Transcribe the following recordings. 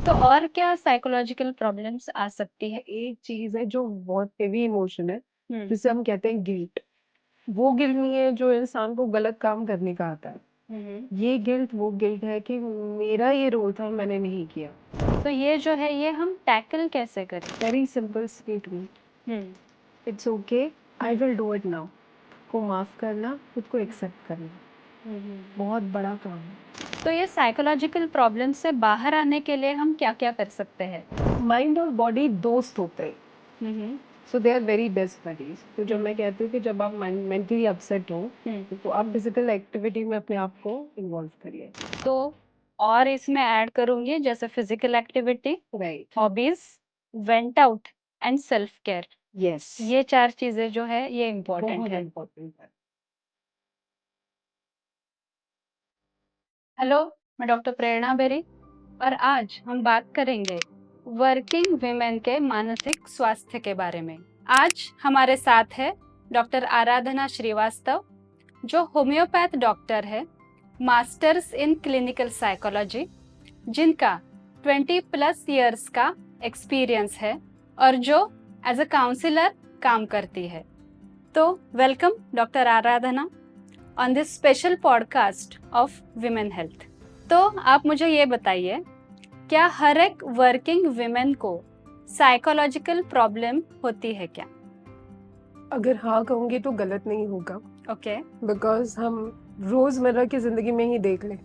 तो और क्या साइकोलॉजिकल प्रॉब्लम्स आ सकती है? एक चीज है जो बहुत हेवी इमोशन है, हुँ, जिसे हम कहते हैं गिल्ट। वो गिल्ट नहीं है जो इंसान को गलत काम करने का आता है। हुँ, हुँ। ये गिल्ट वो गिल्ट है कि मेरा ये रोल था, मैंने नहीं किया। तो ये जो है ये हम टैकल कैसे करें? Very simple statement, hmm, it's okay, I hmm, will do it now. को माफ करना, खुद को एक्सेप्ट करना, हुँ, हुँ। बहुत बड़ा काम है। तो ये साइकोलॉजिकल प्रॉब्लम से बाहर आने के लिए हम क्या-क्या कर सकते हैं? माइंड और बॉडी दोस्त होते हैं, hmm, hmm, so they are very best buddies. तो जब मैं हुँ, कहती हूँ कि जब आप मेंटली अपसेट हो, हुँ। तो आप फिजिकल एक्टिविटी में अपने आप को इन्वॉल्व करिए। तो और इसमें ऐड करूँगी जैसे physical activity, right. Hobbies, went out and self care. Yes. ये 4 चीज़ें जो है ये इम्पोर्टेंट बहुत है। इम्पोर्टेंट है। हेलो, मैं डॉक्टर प्रेरणा बेरी और आज हम बात करेंगे वर्किंग वुमेन के मानसिक स्वास्थ्य के बारे में। आज हमारे साथ है डॉक्टर आराधना श्रीवास्तव, जो होम्योपैथ डॉक्टर है, मास्टर्स इन क्लिनिकल साइकोलॉजी, जिनका 20 प्लस इयर्स का एक्सपीरियंस है और जो एज अ काउंसलर काम करती है। तो welcome doctor Aradhana on this special podcast of women health. तो आप मुझे ये बताइए, क्या हर एक वर्किंग विमेन को साइकोलॉजिकल प्रॉब्लम होती है क्या? अगर हाँ कहूँगी तो गलत नहीं होगा, ओके। बिकॉज हम रोजमर्रा की जिंदगी में ही देख लें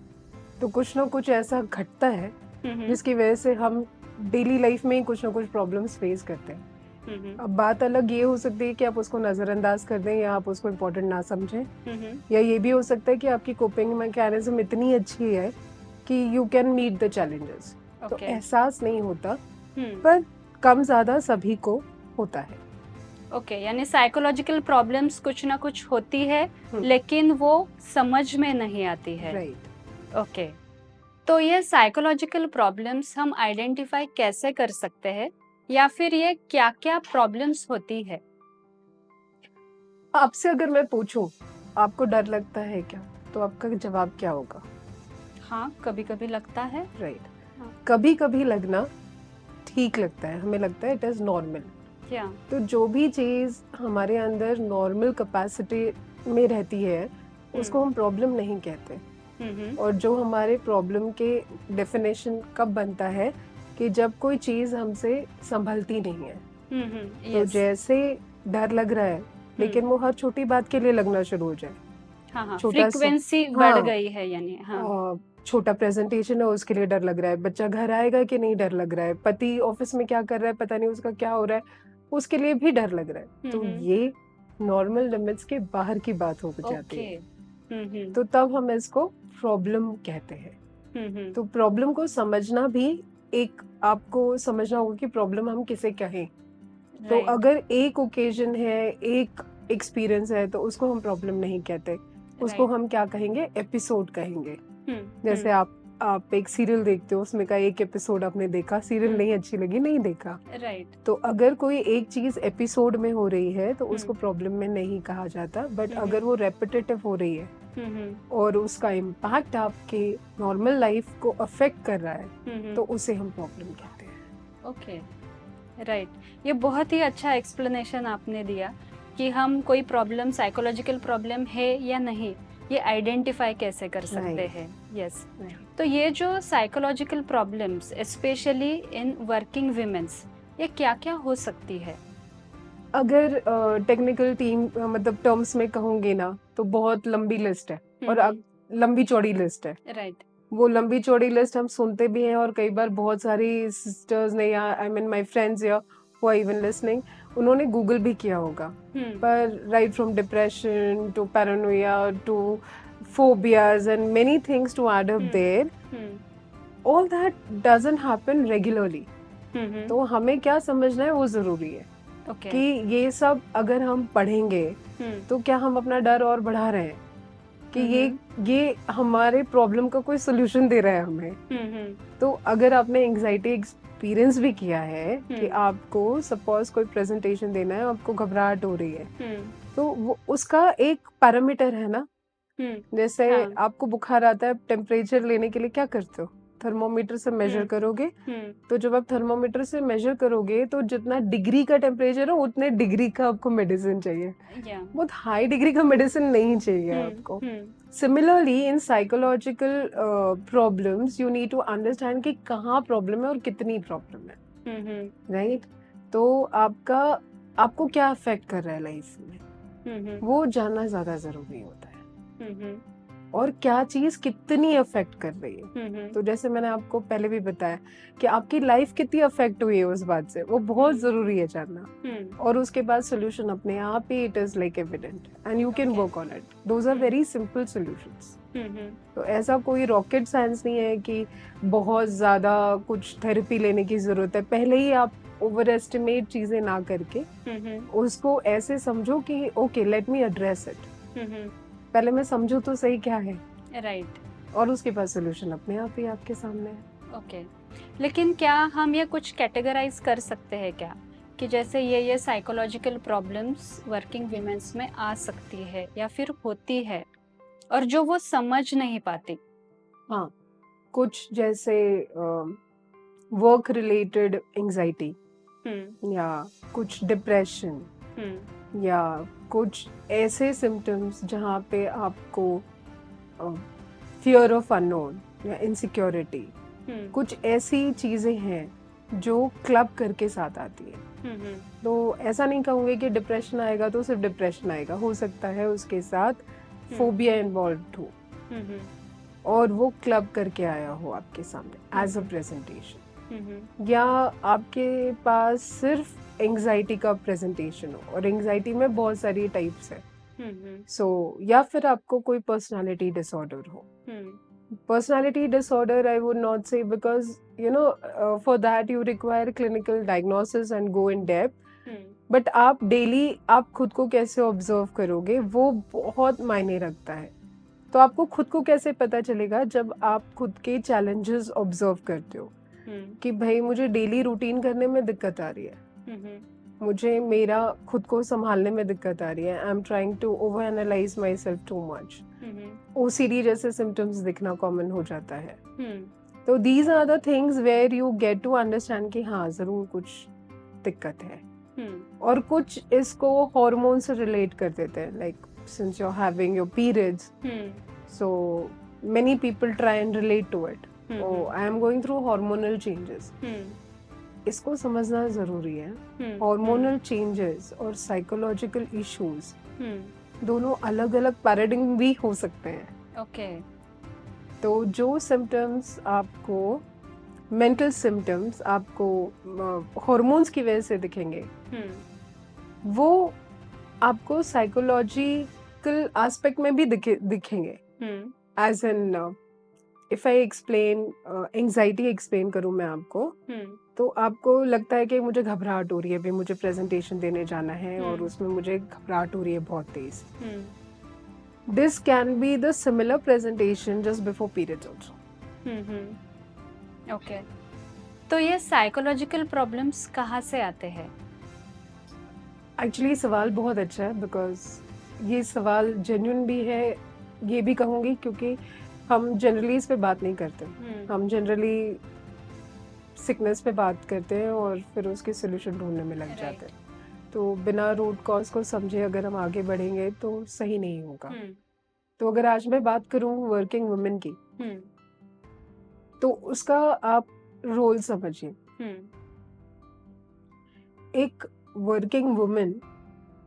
तो कुछ ना कुछ ऐसा घटता है हम्म, जिसकी वजह से हम डेली लाइफ में ही कुछ ना कुछ प्रॉब्लम्स फेस करते हैं। हम्म, अब बात अलग ये हो सकती है कि आप उसको नज़रअंदाज कर दें या आप उसको इम्पोर्टेंट ना समझें, हम्म, या ये भी हो सकता है कि आपकी कोपिंग मैकेनिज्म इतनी अच्छी है कि you can meet the challenges. तो ओके। एहसास नहीं होता, हम्म, पर कम ज़्यादा सभी को होता है। ओके, यानी साइकोलॉजिकल प्रॉब्लम्स कुछ ना कुछ होती है, हम्म, लेकिन वो समझ में नहीं आती है। राइट। ओके। तो ये साइकोलॉजिकल प्रॉब्लम्स हम आइडेंटिफाई कैसे कर सकते हैं, या फिर ये क्या-क्या प्रॉब्लम्स होती है? आपसे अगर मैं पूछूं आपको डर लगता है क्या, तो आपका जवाब क्या होगा? हाँ, कभी-कभी लगता है। राइट। हाँ, कभी कभी लगना ठीक लगता है, हमें लगता है इट इज नॉर्मल। क्या? तो जो भी चीज हमारे अंदर नॉर्मल कैपेसिटी में रहती है हुँ, उसको हम प्रॉब्लम नहीं कहते। हुँ, हुँ, और जो हमारे प्रॉब्लम के डेफिनेशन कब बनता है कि जब कोई चीज हमसे संभलती नहीं है। हुँ, हुँ, तो यस। जैसे डर लग रहा है, हुँ, लेकिन वो हर छोटी बात के लिए लगना शुरू हो जाए। हाँ, हाँ, छोटा सा, फ्रीक्वेंसी बढ़ हाँ, गई है यानी, हाँ। छोटा प्रेजेंटेशन है उसके लिए डर लग रहा है, बच्चा घर आएगा कि नहीं डर लग रहा है, पति ऑफिस में क्या कर रहा है पता नहीं उसका क्या हो रहा है, उसके लिए भी डर लग रहा है। हुँ, तो हुँ, ये नॉर्मल लिमिट्स के बाहर की बात हो जाती ओके। है। हुँ, हुँ, तो तब हम इसको प्रॉब्लम कहते हैं। हुँ, हुँ, तो प्रॉब्लम को समझना भी, एक आपको समझना होगा कि प्रॉब्लम हम किसे कहें। तो राइट, अगर एक ओकेजन है, एक एक्सपीरियंस है, तो उसको हम प्रॉब्लम नहीं कहते, उसको राइट। हम क्या कहेंगे, एपिसोड कहेंगे। हुँ, जैसे हुँ, आप एक सीरियल देखते हो, उसमें का एक एपिसोड आपने देखा, सीरियल हुँ, नहीं अच्छी लगी, नहीं देखा। राइट। तो अगर कोई एक चीज एपिसोड में हो रही है तो हुँ, उसको प्रॉब्लम में नहीं कहा जाता, बट हुँ, अगर हुँ, वो रेपिटेटिव हो रही है हुँ, हुँ, और उसका इम्पैक्ट आपके नॉर्मल लाइफ को अफेक्ट कर रहा है, हुँ, तो हुँ, उसे हम प्रॉब्लम कहते हैं। Okay, right. ये बहुत ही अच्छा एक्सप्लेनेशन आपने दिया कि हम कोई प्रॉब्लम साइकोलॉजिकल प्रॉब्लम है या नहीं, ये आइडेंटिफाई कैसे कर सकते राइट। हैं। यस। राइट। तो ये जो psychological problems specially in working womens, ये क्या-क्या हो सकती है? अगर टेक्निकल टीम मतलब टर्म्स में कहूंगी ना, तो बहुत लंबी लिस्ट है, हुँ, और हुँ, लंबी चौड़ी लिस्ट है। राइट। वो लंबी चौड़ी लिस्ट हम सुनते भी हैं, और कई बार बहुत सारी सिस्टर्स ने, या आई मीन माय फ्रेंड्स, या हु आर इवन लिसनिंग, उन्होंने गूगल भी किया होगा। हुँ, पर right from depression to paranoia to phobias and many things to add up hmm, there, hmm, all that doesn't happen regularly. Hmm, hmm, तो हमें क्या समझना है वो जरूरी है ओके। कि ये सब अगर हम पढ़ेंगे हुँ, तो क्या हम अपना डर और बढ़ा रहे हैं कि हुँ, हुँ, ये हमारे प्रॉब्लम का कोई सोल्यूशन दे रहा है हमें। हुँ, हुँ, तो अगर आपने एंजाइटी एक्सपीरियंस भी किया है कि हुँ, आपको सपोज कोई प्रेजेंटेशन देना है, आपको घबराहट हो रही है, हुँ, तो वो उसका एक पैरामीटर है ना। हुँ, जैसे हाँ, आपको बुखार आता है, टेम्परेचर लेने के लिए क्या करते हो? थर्मोमीटर से मेजर हम्म, करोगे, तो जब आप थर्मोमीटर से मेजर करोगे तो जितना डिग्री का टेम्परेचर हो उतने डिग्री का आपको मेडिसिन चाहिए, या बहुत हाई डिग्री का मेडिसिन नहीं चाहिए आपको। Similarly in psychological problems you need to understand कि कहाँ प्रॉब्लम है और कितनी प्रॉब्लम है, राइट? तो आपको क्या अफेक्ट कर रहा है लाइफ में, वो जानना ज्यादा जरूरी होता है, और क्या चीज कितनी अफेक्ट कर रही है। तो जैसे मैंने आपको पहले भी बताया कि आपकी लाइफ कितनी अफेक्ट हुई है उस बात से, वो बहुत जरूरी है जानना, और उसके बाद सोल्यूशन अपने आप ही it is like evident and you can work on it. Those are very simple solutions. तो ऐसा कोई रॉकेट साइंस नहीं है कि बहुत ज्यादा कुछ थेरेपी लेने की जरूरत है। पहले ही आप ओवर एस्टिमेट चीजें ना करके उसको ऐसे समझो कि okay let me address it, पहले मैं समझू तो सही क्या है, राइट। और उसके बाद सोल्यूशन अपने आप ही आपके सामने है। ओके, लेकिन क्या हम ये कुछ कैटेगराइज कर सकते हैं क्या, कि जैसे ये साइकोलॉजिकल प्रॉब्लम्स वर्किंग वुमेन्स में आ सकती है या फिर होती है और जो वो समझ नहीं पाती? हाँ, कुछ जैसे वर्क रिलेटेड एंजाइटी, या कुछ डिप्रेशन, या कुछ ऐसे सिम्टम्स जहाँ पे आपको फियर ऑफ अननोन या इनसिक्योरिटी, कुछ ऐसी चीजें हैं जो क्लब करके साथ आती है। तो ऐसा नहीं कहूँगी कि डिप्रेशन आएगा तो सिर्फ डिप्रेशन आएगा, हो सकता है उसके साथ फोबिया इन्वॉल्व हो और वो क्लब करके आया हो आपके सामने एज अ प्रेजेंटेशन, या आपके पास सिर्फ एंजाइटी का प्रेजेंटेशन हो, और एंजाइटी में बहुत सारी टाइप्स है। या फिर आपको कोई पर्सनालिटी डिसऑर्डर हो। Personality disorder I would not say, because for that you require clinical diagnosis and go in depth, but आप डेली आप खुद को कैसे ऑब्जर्व करोगे वो बहुत मायने रखता है। तो आपको खुद को कैसे पता चलेगा, जब आप खुद के चैलेंजेस ऑब्जर्व करते हो कि भाई मुझे डेली रूटीन करने में दिक्कत आ रही है, मुझे मेरा खुद को संभालने में दिक्कत आ रही है, I am trying to over analyse myself too much, OCD जैसे सिम्टम्स दिखना कॉमन हो जाता है। तो these are the things where you get to understand कि हाँ जरूर कुछ दिक्कत है। और कुछ इसको हार्मोन से रिलेट कर देते हैं, like since you are having your periods, so many people try and relate to it, I am going through hormonal changes. इसको समझना जरूरी है। हार्मोनल चेंजेस और साइकोलॉजिकल इश्यूज दोनों अलग अलग पैराडिग्म भी हो सकते हैं। ओके। तो जो सिम्टम्स आपको, मेंटल सिम्टम्स आपको हार्मोन्स की वजह से दिखेंगे, वो आपको साइकोलॉजिकल एस्पेक्ट में भी दिखेंगे। As an if I explain anxiety explain करूं मैं आपको, तो आपको लगता है कि मुझे घबराहट हो रही है, भी मुझे प्रेजेंटेशन देने जाना है और उसमें मुझे घबराहट हो रही है बहुत तेज। This can be the similar presentation just before periods also. Okay, तो ये साइकोलॉजिकल प्रॉब्लम्स कहाँ से आते हैं? एक्चुअली सवाल बहुत अच्छा है, बिकॉज ये सवाल जेन्युइन भी है, ये भी कहूँगी, क्योंकि हम जनरली इस पे बात नहीं करते। हम जनरली सिकनेस पे बात करते हैं और फिर उसके सोल्यूशन ढूंढने में लग जाते हैं। तो बिना रूट कॉज को समझे अगर हम आगे बढ़ेंगे तो सही नहीं होगा। तो अगर आज मैं बात करूं वर्किंग वुमेन की, तो उसका आप रोल समझिए। एक वर्किंग वुमेन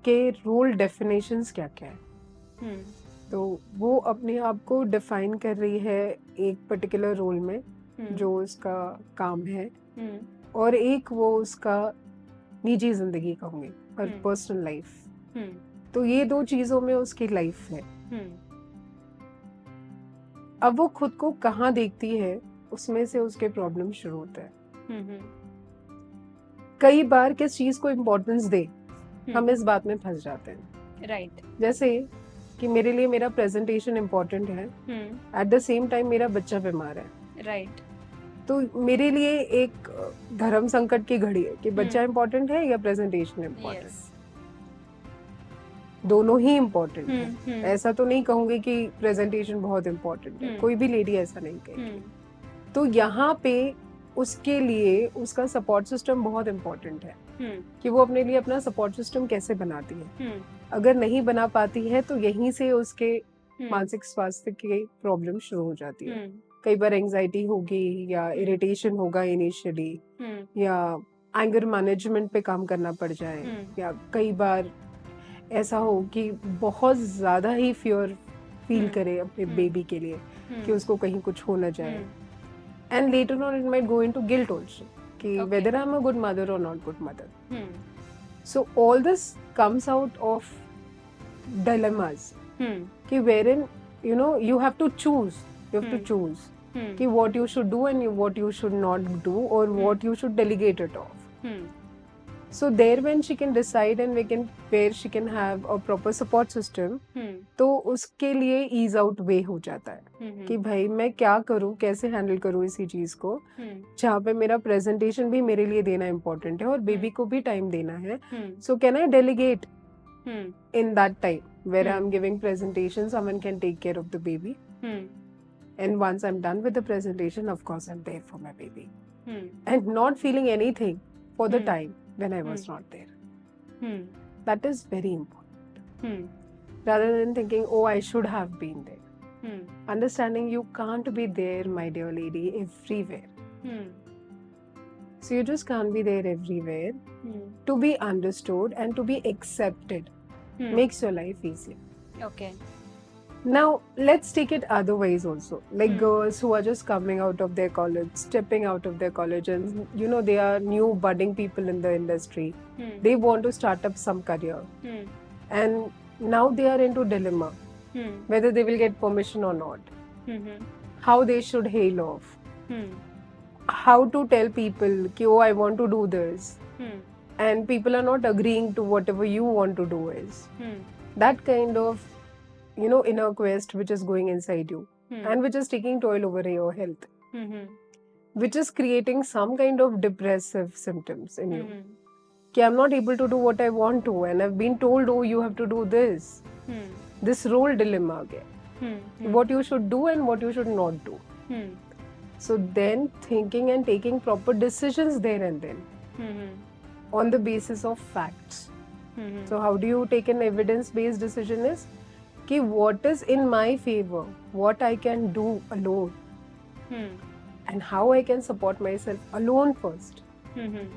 के रोल डेफिनेशंस क्या क्या है, तो वो अपने आप को डिफाइन कर रही है एक पर्टिकुलर रोल में जो उसका काम है, और एक वो उसका निजी जिंदगी कहूंगी और पर्सनल लाइफ। तो ये दो चीजों में उसकी लाइफ है। अब वो खुद को कहाँ देखती है, उसमें से उसके प्रॉब्लम शुरू होता है। कई बार किस चीज को इम्पोर्टेंस दे, हम इस बात में फंस जाते हैं। राइट। जैसे कि मेरे लिए मेरा प्रेजेंटेशन इम्पोर्टेंट है, एट द सेम टाइम मेरा बच्चा बीमार है। राइट। तो मेरे लिए एक धर्म संकट की घड़ी है कि बच्चा इम्पोर्टेंट है या प्रेजेंटेशन इम्पोर्टेंट। दोनों ही इम्पोर्टेंट है। ऐसा तो नहीं कहूंगी कि प्रेजेंटेशन बहुत इम्पोर्टेंट है, कोई भी लेडी ऐसा नहीं कहेगी। तो यहाँ पे उसके लिए उसका सपोर्ट सिस्टम बहुत इम्पोर्टेंट है कि वो अपने लिए अपना सपोर्ट सिस्टम कैसे बनाती है। अगर नहीं बना पाती है तो यहीं से उसके मानसिक स्वास्थ्य की प्रॉब्लम शुरू हो जाती है। कई बार एंजाइटी होगी या इरिटेशन होगा इनिशियली, या एंगर मैनेजमेंट पे काम करना पड़ जाए, या कई बार ऐसा हो कि बहुत ज्यादा ही फियर फील करे अपने बेबी के लिए कि उसको कहीं कुछ हो ना जाए। And later on it might go into guilt also कि whether I'm a good mother or not good mother. So all this comes out of dilemmas कि wherein you have to choose कि what you should do and what you should not do, or what you should delegate it off. So there when she can decide and where she can have a proper support system, तो उसके लिए ease out way हो जाता है कि भाई मैं क्या करूँ, कैसे हैंडल करूँ इसी चीज को, जहाँ पे मेरा प्रेजेंटेशन भी मेरे लिए देना इम्पोर्टेंट है और बेबी को भी टाइम देना है. So can I delegate in that time where I'm giving presentation, someone can take care of the baby. And once I'm done with the presentation, of course I'm there for my baby. And not feeling anything for the time when I was not there. That is very important. Rather than thinking, oh, I should have been there. Understanding you can't be there, my dear lady, everywhere. So you just can't be there everywhere. To be understood and to be accepted makes your life easier. Okay. Now, let's take it otherwise also. Like girls who are just coming out of their college, stepping out of their college, and they are new budding people in the industry. They want to start up some career. And now they are into dilemma. Whether they will get permission or not. How they should hail off. How to tell people, oh, I want to do this. And people are not agreeing to whatever you want to do is. That kind of inner quest which is going inside you and which is taking toll over your health, which is creating some kind of depressive symptoms in you. Okay, I'm not able to do what I want to, and I've been told, oh, you have to do this. This role dilemma again. What you should do and what you should not do. So then thinking and taking proper decisions there and then on the basis of facts. So how do you take an evidence-based decision is कि what is in my favor, what I can do alone, and how I can support myself alone first, and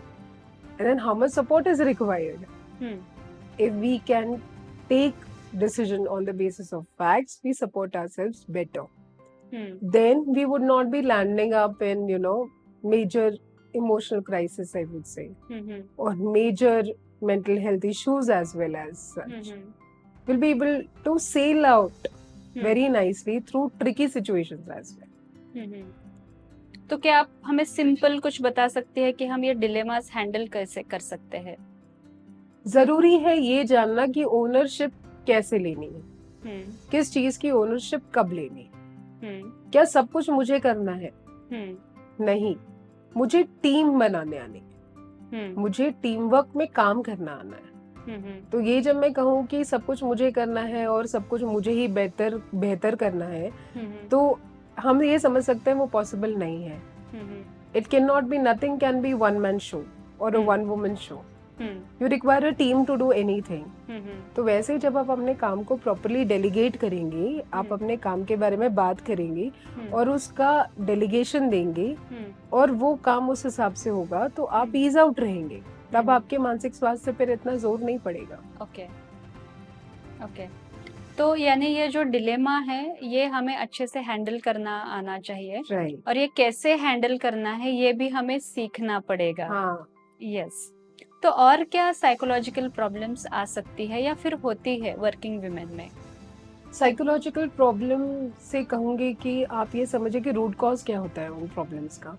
then how much support is required. If we can take decision on the basis of facts, we support ourselves better. Then we would not be landing up in major emotional crisis, I would say, or major mental health issues as well as such. Will be able to sail out very nicely through tricky situations as well. तो क्या आप हमें simple कुछ बता सकते हैं कि हम ये डिलेमास हैंडल कैसे कर सकते हैं? जरूरी है ये जानना कि ओनरशिप कैसे लेनी है, किस चीज की ओनरशिप कब लेनी है. क्या सब कुछ मुझे करना है? नहीं, मुझे टीम बनाने आनी है, मुझे टीम वर्क में काम करना आना है. तो ये जब मैं कहूँ कि सब कुछ मुझे करना है और सब कुछ मुझे ही बेहतर करना है, तो हम ये समझ सकते हैं वो पॉसिबल नहीं है. It can not be, nothing can be one man show और one woman show. You require a team to do anything. तो वैसे जब आप अपने काम को प्रॉपरली डेलीगेट करेंगे, आप अपने काम के बारे में बात करेंगे और उसका डेलीगेशन देंगे और वो काम उस हिसाब से होगा, तो आप ईज आउट रहेंगे. तब आपके मानसिक स्वास्थ्य पर इतना जोर नहीं पड़ेगा. ओके. तो यानी ये जो डिलेमा है ये हमें अच्छे से हैंडल करना आना चाहिए. Right. और ये कैसे हैंडल करना है ये भी हमें सीखना पड़ेगा. यस. तो और क्या साइकोलॉजिकल प्रॉब्लम्स आ सकती है या फिर होती है वर्किंग वुमेन में? साइकोलॉजिकल प्रॉब्लम से कहूंगी कि आप ये समझिए कि रूट कॉज क्या होता है उन प्रॉब्लम्स का.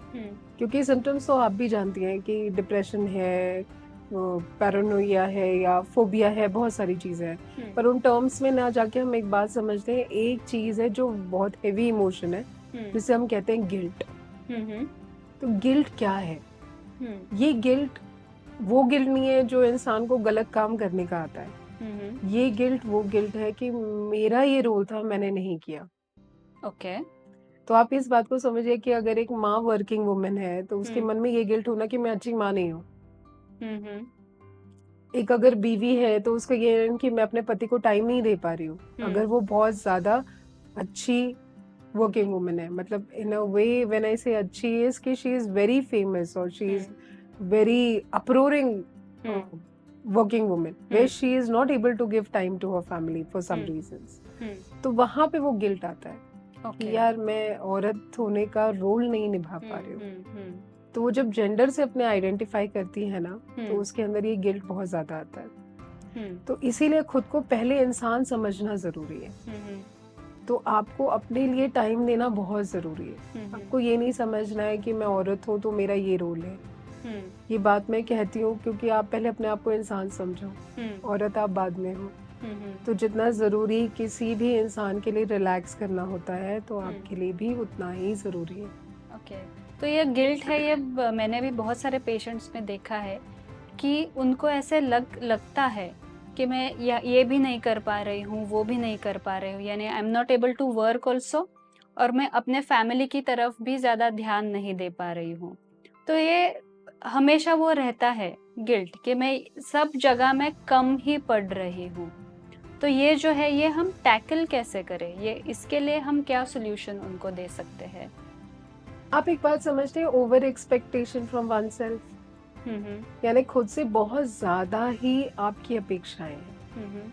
क्योंकि सिम्टम्स तो आप भी जानती हैं कि डिप्रेशन है, पैरानोइया है या फोबिया है, बहुत सारी चीजें हैं. पर उन टर्म्स में ना जाके हम एक बात समझते हैं. एक चीज है जो बहुत हेवी इमोशन है जिसे हम कहते हैं गिल्ट. तो गिल्ट क्या है? ये गिल्ट वो गिल्ट नहीं है जो इंसान को गलत काम करने का आता है. ये गिल्ट वो गिल्ट है कि मेरा ये रोल था, मैंने नहीं किया. ओके. तो आप इस बात को समझिए कि अगर एक माँ वर्किंग वुमन है तो उसके मन में ये गिल्ट होना कि मैं अच्छी माँ नहीं हूँ। एक अगर बीवी है तो उसका ये है कि मैं अपने पति को टाइम नहीं दे पा रही हूँ, अगर वो बहुत ज्यादा अच्छी वर्किंग वुमन है, मतलब इन अ वे व्हेन आई से अच्छी इज कि शी इज वेरी फेमस और she is very uproaring working woman way she is not able to give time to her family for some reasons, तो वहां पे वो गिल्ट आता है कि यार मैं औरत होने का रोल नहीं निभा पा रही हूँ। तो वो जब जेंडर से अपने आइडेंटिफाई करती है ना तो उसके अंदर ये गिल्ट बहुत ज्यादा आता है। तो इसीलिए खुद को पहले इंसान समझना जरूरी है। तो आपको अपने लिए टाइम देना बहुत जरूरी है। आपको ये नहीं समझना है कि मैं औरत हूँ तो मेरा ये रोल है। ये बात मैं कहती हूँ क्योंकि आप पहले अपने आप को इंसान समझो, औरत आप बाद में हो। तो जितना जरूरी किसी भी इंसान के लिए रिलैक्स करना होता है तो आपके लिए भी उतना ही जरूरी है। ओके, तो ये गिल्ट है, ये मैंने भी बहुत सारे पेशेंट्स में देखा है कि उनको ऐसे लगता है कि मैं ये भी नहीं कर पा रही हूँ, वो भी नहीं कर पा रही हूँ, यानी I am not able to work also, और मैं अपने फैमिली की तरफ भी ज़्यादा ध्यान नहीं दे पा रही हूँ। तो ये हमेशा वो रहता है गिल्ट कि मैं सब जगह में कम ही पढ़ रही हूँ। तो ये जो है ये हम टैकल कैसे करें, ये इसके लिए हम क्या सोल्यूशन उनको दे सकते हैं? आप एक बात समझते हैं, over expectation from one self, यानी खुद से बहुत ज्यादा ही आपकी अपेक्षाएं हैं।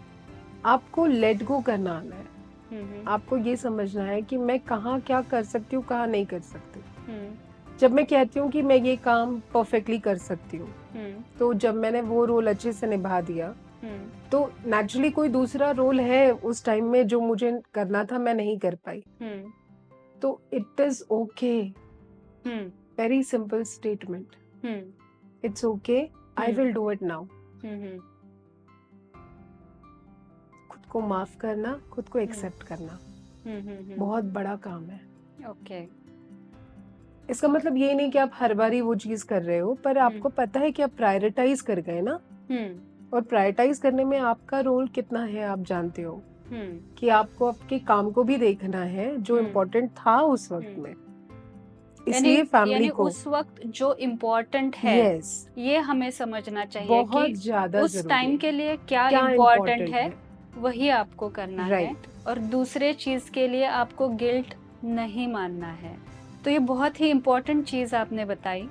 आपको लेट गो करना आना है। आपको ये समझना है कि मैं कहाँ क्या कर सकती हूँ, कहाँ नहीं कर सकती। जब मैं कहती हूँ कि मैं ये काम परफेक्टली कर सकती हूँ, तो जब मैंने वो रोल अच्छे से निभा दिया तो नेचुरली कोई दूसरा रोल है उस टाइम में जो मुझे करना था, मैं नहीं कर पाई। तो it is okay, very simple statement, it's okay, I will do it now. खुद को माफ करना, खुद को एक्सेप्ट करना बहुत बड़ा काम है। ओके, इसका मतलब ये नहीं कि आप हर बारी वो चीज कर रहे हो, पर आपको पता है कि आप प्रायोरिटाइज कर गए ना। और प्रायोरिटाइज करने में आपका रोल कितना है आप जानते हो कि आपको आपके काम को भी देखना है जो इम्पोर्टेंट था उस वक्त में। इसलिए फैमिली को उस वक्त जो इम्पोर्टेंट है ये हमें समझना चाहिए बहुत कि ज्यादा उस टाइम के लिए क्या इम्पोर्टेंट है वही आपको करना है, और दूसरे चीज के लिए आपको गिल्ट नहीं मानना है। तो ये बहुत ही इम्पोर्टेंट चीज आपने बताई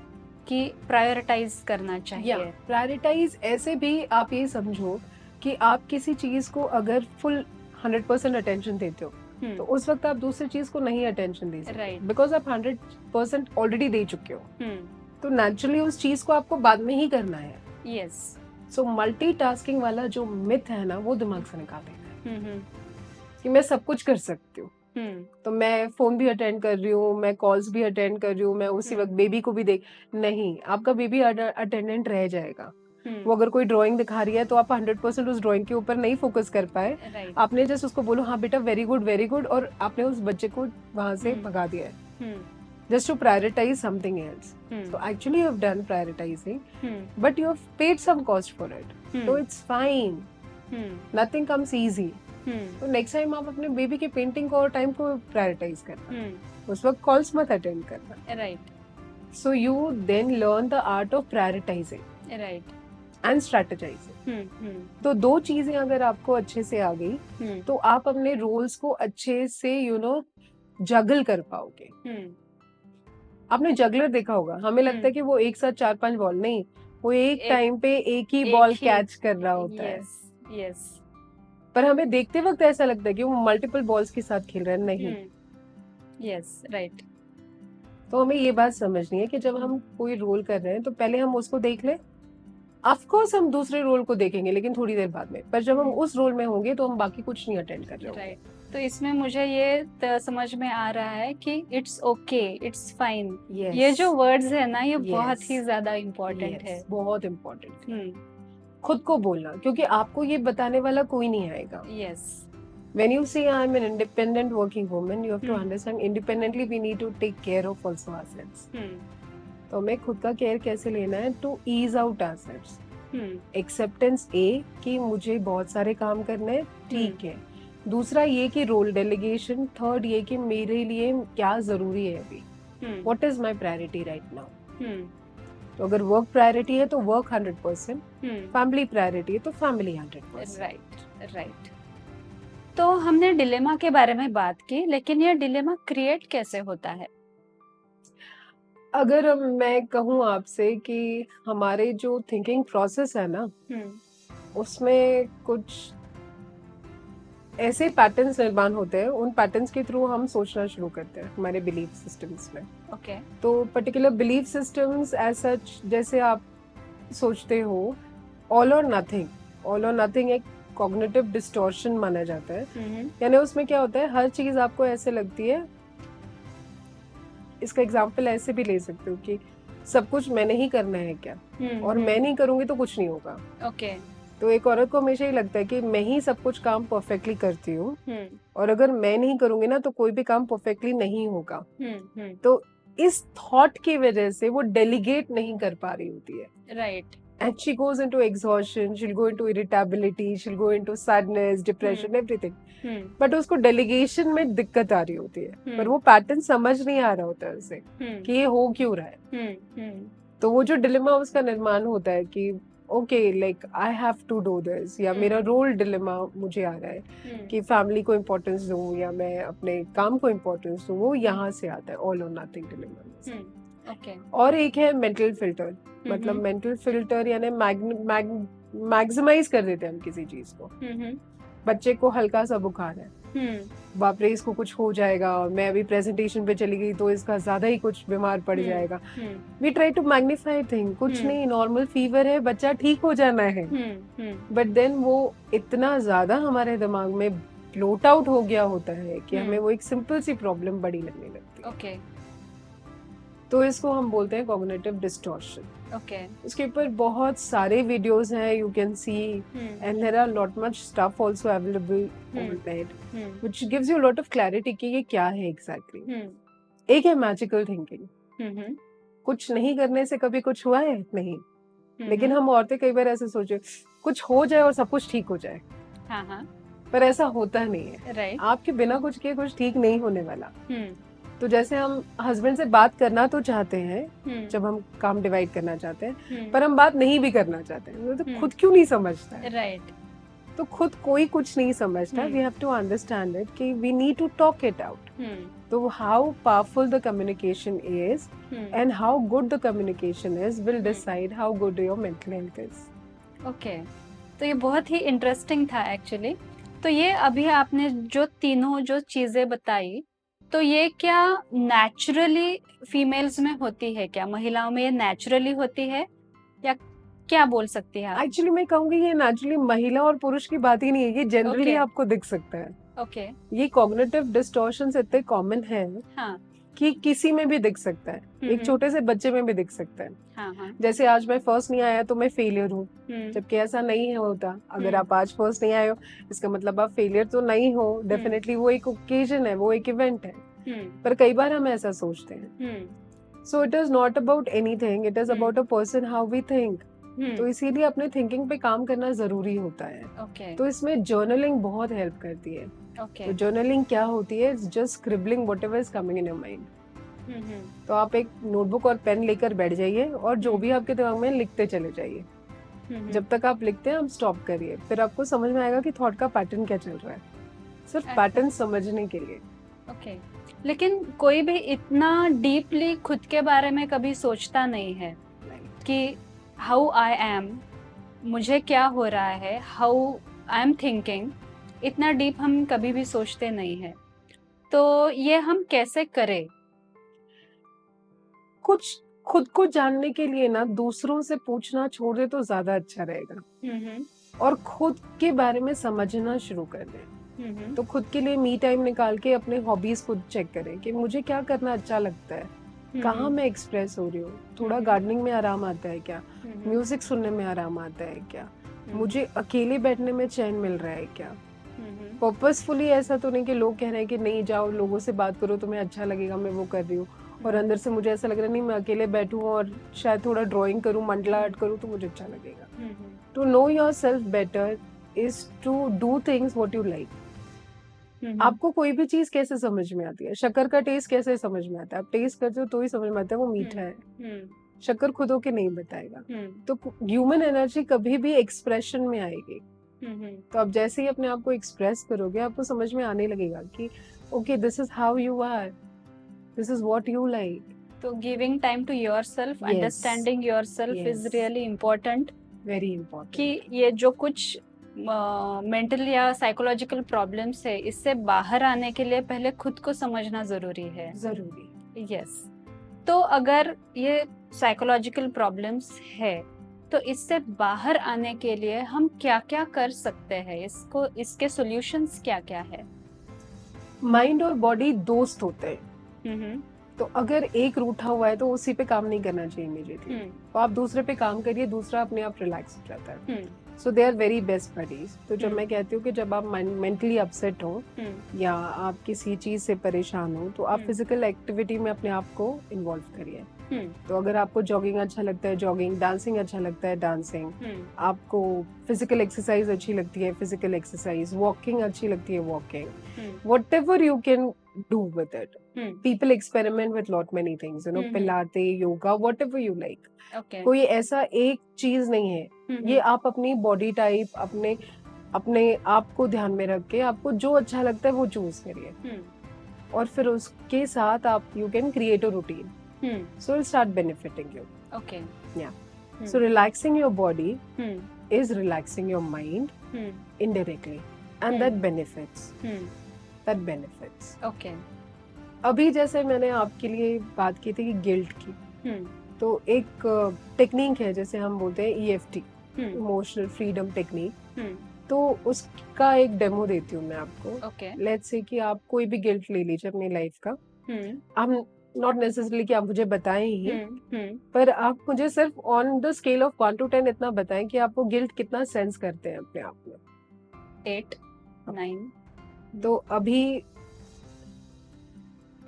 कि प्रायोरिटाइज करना चाहिए। प्रायोरिटाइज ऐसे भी आप ये समझो कि आप किसी चीज को अगर फुल 100% अटेंशन देते हो तो उस वक्त आप दूसरी चीज को नहीं अटेंशन दे सकते, बिकॉज आप 100% ऑलरेडी दे चुके हो। तो नेचुरली उस चीज को आपको बाद में ही करना है। यस, सो मल्टीटास्किंग वाला जो मिथ है ना वो दिमाग से निकाल देना है कि मैं सब कुछ कर सकती हूँ। तो मैं फोन भी अटेंड कर रही हूँ, मैं कॉल्स भी अटेंड कर रही हूँ, मैं उसी वक्त बेबी को भी देख, नहीं, आपका बेबी अटेंडेंट रह जाएगा। वो अगर कोई ड्राइंग दिखा रही है तो आप 100% उस ड्राइंग के ऊपर नहीं फोकस कर पाए। आपने जस्ट उसको बोलो हाँ बेटा वेरी गुड, और आपने उस बच्चे को वहां से भगा दिया है just to prioritize something else. So actually you have done prioritizing, but you have paid some cost for it. So it's fine. Nothing comes easy. तो नेक्स्ट टाइम आप अपने बेबी के पेंटिंग को और टाइम को प्रायोरिटाइज करना, उस वक्त कॉल्स मत अटेंड करना। Right, so you then learn the art of prioritising and strategising. तो दो चीजें अगर आपको अच्छे से आ गई तो आप अपने रोल्स को अच्छे से जगल कर पाओगे। आपने जगलर देखा होगा, हमें लगता है कि वो एक साथ 4-5 बॉल नहीं, वो एक टाइम पे एक ही बॉल कैच कर रहा होता है। यस, पर हमें देखते वक्त ऐसा लगता है कि वो मल्टीपल बॉल्स के साथ खेल रहा है, नहीं। Yes, right. तो हमें ये बात समझनी है कि जब हम कोई रोल कर रहे हैं तो पहले हम उसको देख लें। ऑफ कोर्स हम दूसरे रोल को देखेंगे लेकिन थोड़ी देर बाद में, पर जब हम उस रोल में होंगे तो हम बाकी कुछ नहीं अटेंड कर रहे होंगे। तो इसमें मुझे ये समझ में आ रहा है कि इट्स ओके, इट्स फाइन, ये जो वर्ड्स है ना ये बहुत ही ज्यादा इम्पोर्टेंट है, बहुत इम्पोर्टेंट है खुद को बोलना, क्योंकि आपको ये बताने वाला कोई नहीं आएगा। Yes, when you say I am an independent working woman, you have to understand independently we need to take care of also ourselves. तो हमें खुद का केयर कैसे लेना है, to ease out ourselves. Acceptance ए कि मुझे बहुत सारे काम करने हैं, ठीक है, दूसरा ये कि रोल डेलीगेशन, थर्ड ये कि मेरे लिए क्या जरूरी है अभी, what is my priority right now. तो अगर वर्क प्रायोरिटी है तो वर्क 100%, फैमिली प्रायोरिटी है तो फैमिली 100%। राइट। तो हमने डिलेमा के बारे में बात की, लेकिन ये डिलेमा क्रिएट कैसे होता है? अगर मैं कहूँ आपसे कि हमारे जो थिंकिंग प्रोसेस है ना, उसमें कुछ ऐसे पैटर्न्स निर्माण होते हैं, उन पैटर्न्स के थ्रू हम सोचना शुरू करते हैं हमारे बिलीफ सिस्टम्स में। ओके। तो particular belief systems as such, जैसे आप सोचते हो all or nothing, all or nothing एक कॉग्निटिव डिस्टॉर्शन माना जाता है। यानी उसमें क्या होता है, हर चीज आपको ऐसे लगती है, इसका एग्जांपल ऐसे भी ले सकते हो कि सब कुछ मैंने ही करना है क्या, और मैं नहीं करूंगी तो कुछ नहीं होगा। ओके। तो एक औरत को हमेशा ही लगता है कि मैं ही सब कुछ काम परफेक्टली करती हूँ, और अगर मैं नहीं करूंगी ना तो कोई भी काम परफेक्टली नहीं होगा। तो इस थॉट की वजह से वो डेलीगेट नहीं कर पा रही होती है। Right. And she goes into exhaustion, she'll go into irritability, she'll go into sadness, depression, everything. But उसको डेलीगेशन में दिक्कत आ रही होती है, पर वो पैटर्न समझ नहीं आ रहा होता है उसे कि ये हो क्यों रहा है। तो वो जो डिलेमा उसका निर्माण होता है कि okay, like I have to do this, या मेरा रोल डिलेमा मुझे आ रहा है कि फैमिली को इम्पोर्टेंस दूं या मैं अपने काम को इम्पोर्टेंस दूं, वो यहाँ से आता है all or nothing dilemma. Okay. और एक है मेंटल फिल्टर, मतलब मेंटल फिल्टर यानी मैक्सिमाइज कर देते हैं हम किसी चीज को। बच्चे को हल्का सा बुखार है, बाप रे इसको कुछ हो जाएगा, मैं अभी प्रेजेंटेशन पे चली गई तो इसका ज्यादा ही कुछ बीमार पड़ जाएगा। We try to magnify thing, कुछ नहीं, नॉर्मल फीवर है, बच्चा ठीक हो जाना है। बट देन वो इतना ज्यादा हमारे दिमाग में ब्लोट आउट हो गया होता है कि हमें वो एक सिंपल सी प्रॉब्लम बड़ी लगने लगती है। ओके। तो इसको हम बोलते हैं कॉग्निटिव डिस्टॉर्शन। ओके। उसके ऊपर बहुत सारे वीडियोस हैं, you can see, and there are lot much stuff also available on net which gives you lot of clarity कि ये क्या है एग्जैक्टली। एक है मैजिकल थिंकिंग, कुछ नहीं करने से कभी कुछ हुआ है नहीं, लेकिन हम औरतें कई बार ऐसे सोचे कुछ हो जाए और सब कुछ ठीक हो जाए। पर ऐसा होता नहीं है। आपके बिना कुछ किए कुछ ठीक नहीं होने वाला। तो जैसे हम हस्बैंड से बात करना तो चाहते हैं, जब हम काम डिवाइड करना चाहते हैं, पर हम बात नहीं भी करना चाहते हैं, तो खुद क्यों नहीं समझता है। राइट। तो खुद कोई कुछ नहीं समझता। We have to understand it कि we need to talk it out. तो how powerful the communication is and how good the communication is will decide how good your mental health is. Okay. तो ये बहुत ही interesting था actually. तो ये अभी आपने जो तीनों जो चीजें बताई, तो ये क्या नेचुरली फीमेल्स में होती है, क्या महिलाओं में ये नेचुरली होती है, या क्या बोल सकती है आप? एक्चुअली मैं कहूंगी ये नेचुरली महिला और पुरुष की बात ही नहीं है, ये जनरली आपको दिख सकता है। ओके। ये कॉग्निटिव डिस्टॉर्शंस इतने कॉमन है कि किसी में भी दिख सकता है, एक छोटे से बच्चे में भी दिख सकता है। जैसे आज मैं फर्स्ट नहीं आया तो मैं फेलियर हूँ, जबकि ऐसा नहीं होता। अगर आप आज फर्स्ट नहीं आए हो इसका मतलब आप फेलियर तो नहीं हो, डेफिनेटली वो एक ओकेजन है, वो एक इवेंट है। पर कई बार हम ऐसा सोचते हैं। So it is not about anything, it is about a person how we think. तो इसीलिए अपने थिंकिंग पे काम करना जरूरी होता है। तो इसमें जर्नलिंग बहुत हेल्प करती है। तो जर्नलिंग क्या होती है, just scribbling whatever is coming in your mind. तो आप एक नोटबुक और पेन लेकर बैठ जाइए और जो भी आपके दिमाग में लिखते चले जाइए। जब तक आप लिखते हैं आप स्टॉप करिए, फिर आपको समझ में आएगा कि थॉट का पैटर्न क्या चल रहा है, सिर्फ पैटर्न समझने के लिए। ओके। लेकिन कोई भी इतना डीपली खुद के बारे में कभी सोचता नहीं है कि हाउ आई एम, मुझे क्या हो रहा है, हाउ आई एम थिंकिंग, इतना डीप हम कभी भी सोचते नहीं है। तो ये हम कैसे करें? कुछ खुद को जानने के लिए ना दूसरों से पूछना छोड़ दे तो ज्यादा अच्छा रहेगा, और खुद के बारे में समझना शुरू कर दे। तो खुद के लिए मी टाइम निकाल के अपने हॉबीज खुद चेक करें कि मुझे क्या करना अच्छा लगता है, कहाँ मैं एक्सप्रेस हो रही हूँ। थोड़ा गार्डनिंग में आराम आता है क्या, म्यूजिक सुनने में आराम आता है क्या, मुझे अकेले बैठने में चैन मिल रहा है क्या। पर्पसफुली ऐसा तो नहीं कि लोग कह रहे हैं कि नहीं जाओ लोगों से बात करो तुम्हें अच्छा लगेगा, मैं वो कर रही हूँ, और अंदर से मुझे ऐसा लग रहा है नहीं मैं अकेले बैठूं और शायद थोड़ा ड्राइंग करूं, मंडला आर्ट करूं तो मुझे अच्छा लगेगा। To know yourself better is to do things what you like. आपको कोई भी चीज कैसे समझ में आती है? शक्कर का टेस्ट कैसे समझ में आता है? आप टेस्ट करते हो तो ही समझ में आता है वो मीठा है। शक्कर खुद होके नहीं बताएगा। तो ह्यूमन एनर्जी कभी भी एक्सप्रेशन में आएगी। तो आप जैसे ही अपने आप को एक्सप्रेस करोगे, आपको समझ में आने लगेगा कि okay, this is how you are, this is what you like. तो giving time to yourself, understanding yourself is really important. Very important. कि ये जो कुछ मेंटल या साइकोलॉजिकल प्रॉब्लम्स है, इससे बाहर आने के लिए पहले खुद को समझना जरूरी है। जरूरी। यस। तो अगर ये साइकोलॉजिकल प्रॉब्लम्स है, तो इससे बाहर आने के लिए हम क्या क्या कर सकते हैं? इसके सॉल्यूशंस क्या क्या है? माइंड और बॉडी दोस्त होते हैं। तो अगर एक रूठा हुआ है तो उसी पे काम नहीं करना चाहिए इमीडिएटली। तो आप दूसरे पे काम करिए, दूसरा अपने आप रिलैक्स हो जाता है। So they are very best buddies. तो जब मैं कहती हूँ कि जब आप मेंटली अपसेट हो या आप किसी चीज से परेशान हो, तो आप फिजिकल एक्टिविटी में अपने आप को इन्वॉल्व करिए। तो अगर आपको जॉगिंग अच्छा लगता है जॉगिंग, डांसिंग अच्छा लगता है डांसिंग, आपको फिजिकल एक्सरसाइज अच्छी लगती है फिजिकल एक्सरसाइज, वॉकिंग अच्छी लगती है walking, whatever you can do with it. People experiment with lot many things, you know, पिलाते, yoga, whatever you like. Okay. कोई ऐसा एक चीज नहीं है। ये आप अपनी बॉडी टाइप, अपने आप को ध्यान में रख के आपको जो अच्छा लगता है वो चूज करिए। और फिर उसके साथ आप you can create a routine, so it'll start benefiting you. Okay. Yeah. So relaxing your body is relaxing your mind indirectly, and that benefits. That benefits. Okay. अभी जैसे मैंने आपके लिए बात की थी कि गिल्ट की, तो एक टेक्निक है जैसे हम बोलते हैं EFT, इमोशनल फ्रीडम टेक्निक। तो उसका एक डेमो देती हूँ मैं आपको। Okay. लेट्स से कि आप कोई भी गिल्ट ले लीजिए अपनी लाइफ का। हम नॉट नेसेसरली कि आप मुझे बताएं ही, पर आप मुझे सिर्फ on the scale of 1 to 10 इतना बताएं कि आप वो गिल्ट कितना सेंस करते हैं अपने आप में। 8, 9। तो अभी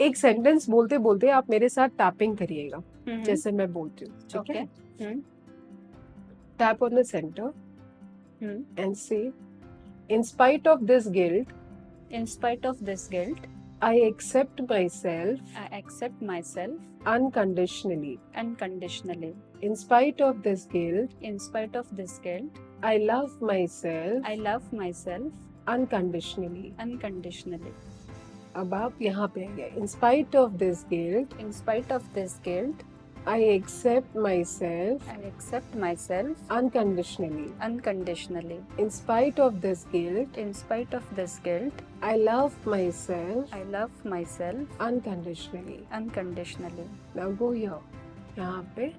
एक सेंटेंस बोलते बोलते आप मेरे साथ टैपिंग करिएगा, जैसे मैं बोलती हूँ, ठीक है? Tap on the centre and से, in spite of this guilt, in spite of this guilt, I accept myself, I accept myself unconditionally. unconditionally. In spite of this guilt, In spite of this guilt, I love myself I love myself unconditionally. unconditionally. अब आप यहाँ पे आइए। In spite of this guilt, In spite of this guilt, I accept myself I accept myself unconditionally. unconditionally. In spite of this guilt, In spite of this guilt, I love myself I love myself unconditionally. unconditionally. Now go here. यहाँ पे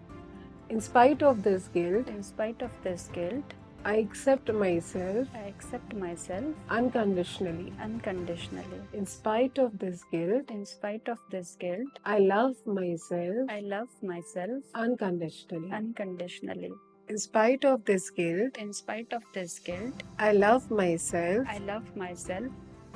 in spite of this guilt, In spite of this guilt, I accept myself I accept myself unconditionally. unconditionally. In spite of this guilt, In spite of this guilt, I love myself I love myself unconditionally. unconditionally. In spite of this guilt, In spite of this guilt, I love myself I love myself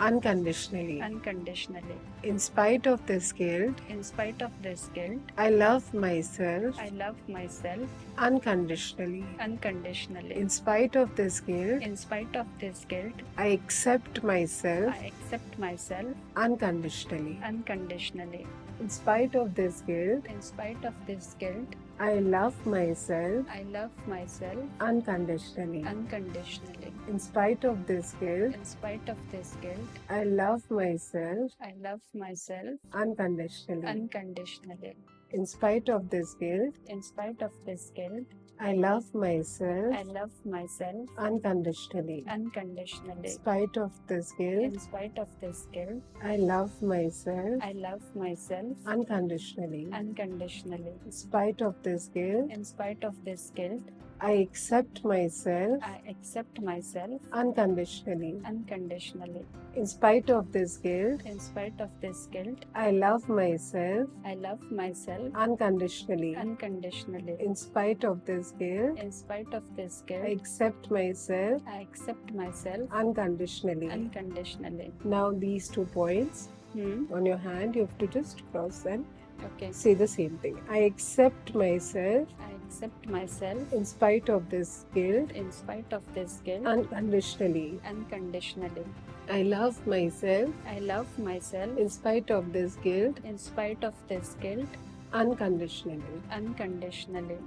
unconditionally. unconditionally. In spite of this guilt, In spite of this guilt, I love myself I love myself unconditionally. unconditionally. In spite of this guilt, In spite of this guilt, I accept myself I accept myself unconditionally. unconditionally. In spite of this guilt, In spite of this guilt, I love myself I love myself unconditionally. unconditionally. In spite of this guilt, In spite of this guilt, I love myself I love myself unconditionally. unconditionally. In spite of this guilt, In spite of this guilt, I love myself I love myself unconditionally. In unconditionally. spite of this guilt, In spite of this guilt, I love myself I love myself unconditionally. unconditionally. In spite of this guilt, In spite of this guilt, I accept myself I accept myself unconditionally. unconditionally. In spite of this guilt, In spite of this guilt, I love myself I love myself unconditionally. unconditionally. In spite of this guilt, In spite of this I guilt, accept myself I accept myself unconditionally. unconditionally. Now these 2 points Hmm. on your hand, you have to just cross and Okay. say the same thing. I accept myself I accept myself in spite of this guilt in spite of this guilt unconditionally. unconditionally. I love myself. I love myself. In spite of this guilt. In spite of this guilt. Unconditionally. Unconditionally.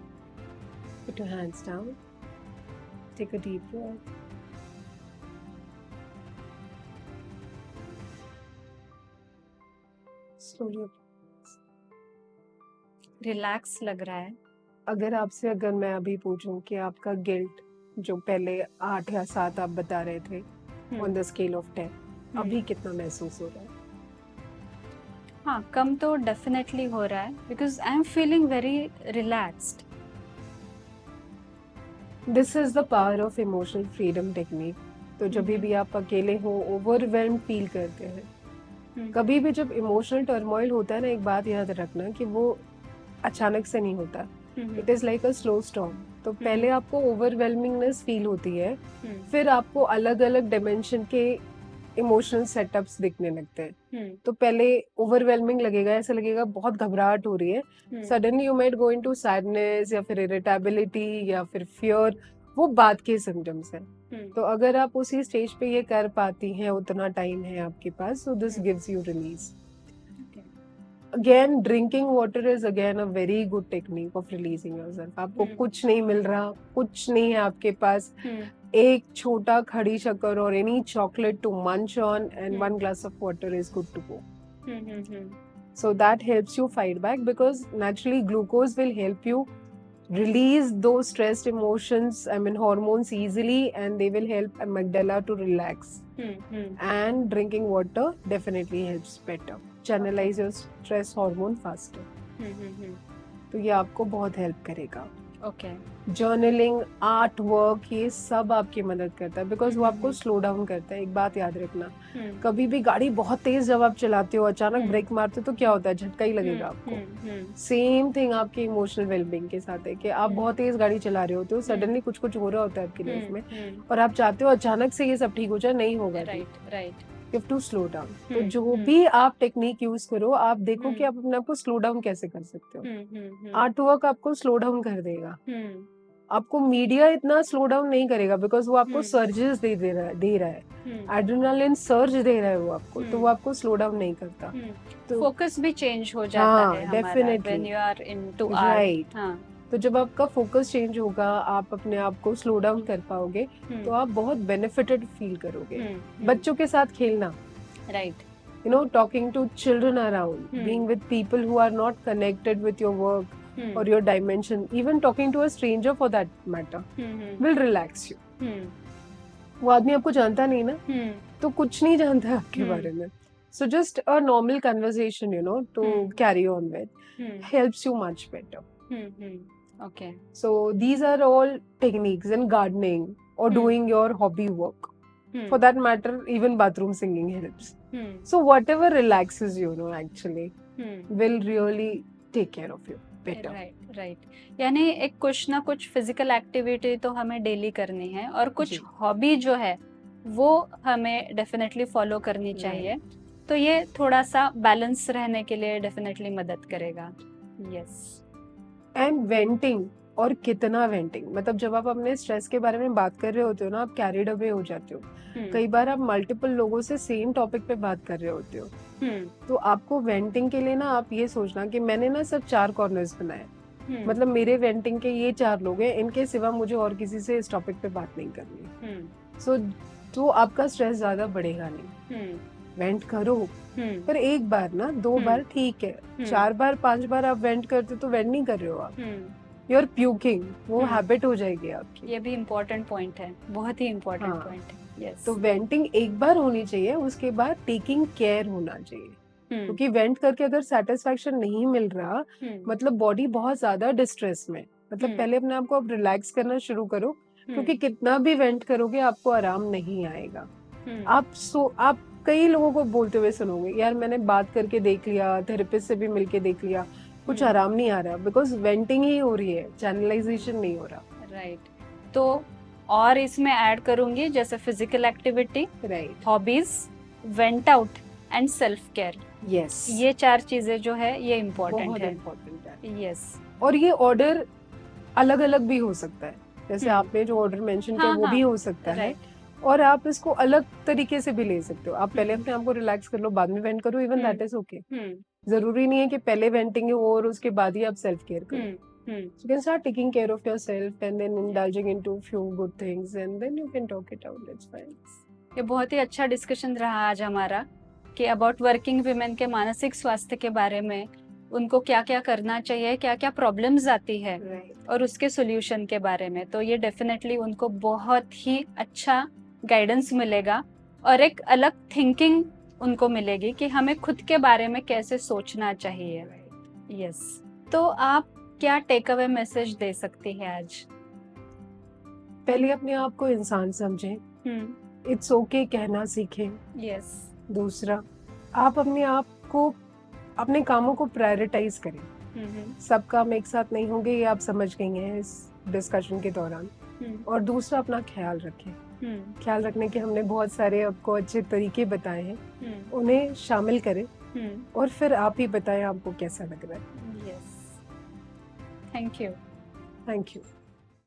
Put your hands down. Take a deep breath. Slowly. Relax लग रहा है. अगर मैं अभी पूछूं कि आपका guilt जो पहले 8 या 7 आप बता रहे थे ऑन द स्केल ऑफ 10, अभी कितना महसूस हो रहा है? हाँ, कम तो डेफिनेटली हो रहा है because I am feeling very relaxed. This is the power of emotional freedom technique. तो जब भी आप अकेले हो, ओवरवेल्म फील करते हैं, कभी भी जब इमोशनल टर्मोइल होता है ना, एक बात याद रखना कि वो अचानक से नहीं होता. It is like a slow storm. तो पहले आपको ओवरवेलमिंगनेस फील होती है, फिर आपको अलग अलग डायमेंशन के इमोशनल सेटअप्स दिखने लगते हैं. तो पहले ओवरवेलमिंग लगेगा, ऐसा लगेगा बहुत घबराहट हो रही है. Suddenly you might go into sadness या फिर इरिटेबिलिटी या फिर फियर. वो बात के सिम्टम्स हैं. तो अगर आप उसी स्टेज पे ये कर पाती हैं, उतना टाइम है आपके पास, so this gives you release. Again, drinking water is again a very good technique of releasing yourself. आपको कुछ नहीं मिल रहा, कुछ नहीं है आपके पास, एक छोटा खड़ी शक्कर और any chocolate to munch on and 1 glass of water is good to go. So that helps you fight back because naturally glucose will help you release those stressed emotions, hormones easily, and they will help amygdala to relax. And drinking water definitely helps better. Channelize your stress hormone faster. तो ये आपको बहुत help करेगा. Okay. Journaling, art work, ये सब आपकी मदद करता है बिकॉज वो आपको स्लो डाउन करता है. एक बात याद रखना, कभी भी गाड़ी बहुत तेज जब आप चलाते हो, अचानक ब्रेक मारते हो तो क्या होता है, झटका ही लगेगा आपको. सेम थिंग आपके इमोशनल वेलबींग के साथ है कि आप बहुत तेज गाड़ी चला रहे होते हो, सडनली कुछ कुछ हो रहा होता है आपकी लाइफ में और आप चाहते हो अचानक से ये सब ठीक हो जाए, नहीं होगा. Right. You have to slow down. तो जो भी आप टेक्निक यूज करो, आप देखो कि आप अपने आप को स्लो डाउन कैसे कर सकते हो. आर्ट वर्क आपको स्लो डाउन कर देगा. आपको मीडिया इतना स्लो डाउन नहीं करेगा बिकॉज वो आपको सर्जेस दे रहा है. एड्रेनालिन सर्ज दे रहा है वो आपको, तो वो आपको स्लो डाउन नहीं करता. तो फोकस भी चेंज हो जाता है हमारा definitely when you are into right. तो जब आपका फोकस चेंज होगा, आप अपने आप को स्लो डाउन कर पाओगे, तो आप बहुत बेनिफिटेड फील करोगे. बच्चों के साथ खेलना, right, you know, talking to children around, being with people who are not connected with your work or your dimension, even talking to a stranger for that matter, will relax you. वो आदमी आपको जानता नहीं ना, तो कुछ नहीं जानता है आपके बारे में. So just a normal conversation, you know, to carry on with helps you much better. Okay. So these are all techniques in gardening or doing your hobby work. For that matter, even bathroom singing helps. So whatever relaxes you, know, actually will really take care of you better. Right. यानी एक कुछ ना कुछ physical activity तो हमें daily करनी है और कुछ हॉबी जो है वो हमें डेफिनेटली फॉलो करनी चाहिए. तो ये थोड़ा सा बैलेंस रहने के लिए डेफिनेटली मदद करेगा. यस. एंड वेंटिंग, और कितना वेंटिंग, मतलब जब आप अपने स्ट्रेस के बारे में बात कर रहे होते हो ना, आप कैरिड अवे हो जाते हो. कई बार आप मल्टीपल लोगों से सेम टॉपिक पे बात कर रहे होते हो. तो आपको वेंटिंग के लिए ना, आप ये सोचना कि मैंने ना सिर्फ 4 कॉर्नर्स बनाए, मतलब मेरे वेंटिंग के ये 4 लोग हैं, इनके सिवा मुझे और किसी से इस टॉपिक पे बात नहीं करनी. सो तो आपका स्ट्रेस ज्यादा बढ़ेगा नहीं. वेंट करो, पर एक बार ना, 2 बार ठीक है, 4 बार 5 बार आप वेंट करते तो वेंट नहीं कर रहे हो आप, यू आर प्यूकिंग. वो हैबिट हो जाएगी आपकी. ये भी इम्पोर्टेंट पॉइंट है, बहुत ही इम्पोर्टेंट पॉइंट है. Yes. तो वेंटिंग एक बार होनी चाहिए, उसके बाद टेकिंग केयर होना चाहिए. क्योंकि वेंट करके अगर सेटिस्फेक्शन नहीं मिल रहा, मतलब बॉडी बहुत ज्यादा डिस्ट्रेस में, मतलब पहले अपने आप को आप रिलैक्स करना शुरू करो, क्योंकि कितना भी वेंट करोगे आपको आराम नहीं आएगा. आप कई लोगों को बोलते हुए सुनोगे, यार मैंने बात करके देख लिया, थेरेपिस्ट से भी मिलके देख लिया, कुछ आराम नहीं आ रहा, बिकॉज वेंटिंग ही हो रही है, चैनलाइजेशन नहीं हो रहा. राइट. तो और इसमें ऐड करूंगी जैसे physical activity, right, hobbies, went out and self care. Yes, ये 4 चीजें जो है ये इम्पोर्टेंट है. यस. और ये ऑर्डर अलग अलग भी हो सकता है, जैसे आपने जो ऑर्डर मेंशन किया वो भी हो सकता है, और आप इसको अलग तरीके से भी ले सकते हो। आप पहले अपने आप को रिलैक्स कर लो, बाद में वेंट करो, इवन दैट इज ओके। जरूरी नहीं है कि पहले वेंटिंग हो और उसके बाद ही आप सेल्फ केयर करो। You can start taking care of yourself and then indulging into few good things and then you can talk it out. That's fine. ये बहुत ही अच्छा डिस्कशन रहा आज हमारा कि अबाउट वर्किंग वुमेन के मानसिक स्वास्थ्य के बारे में, उनको क्या क्या करना चाहिए, क्या क्या प्रॉब्लम्स आती है और उसके सोल्यूशन के बारे में। तो ये डेफिनेटली उनको बहुत ही अच्छा गाइडेंस मिलेगा और एक अलग थिंकिंग उनको मिलेगी कि हमें खुद के बारे में कैसे सोचना चाहिए। यस, तो आप क्या टेक अवे मैसेज दे सकती है आज? पहले अपने आप को इंसान समझें, इट्स ओके कहना सीखें। यस। दूसरा, आप अपने आप को, अपने कामों को प्रायोरिटाइज करें। सब काम एक साथ नहीं होंगे, ये आप समझ गई हैं इस डिस्कशन के दौरान। और दूसरा, अपना ख्याल रखें। ख्याल रखने के हमने बहुत सारे आपको अच्छे तरीके बताए हैं, उन्हें शामिल करें और फिर आप ही बताएं आपको कैसा लग रहा है। Yes, thank you. Thank you.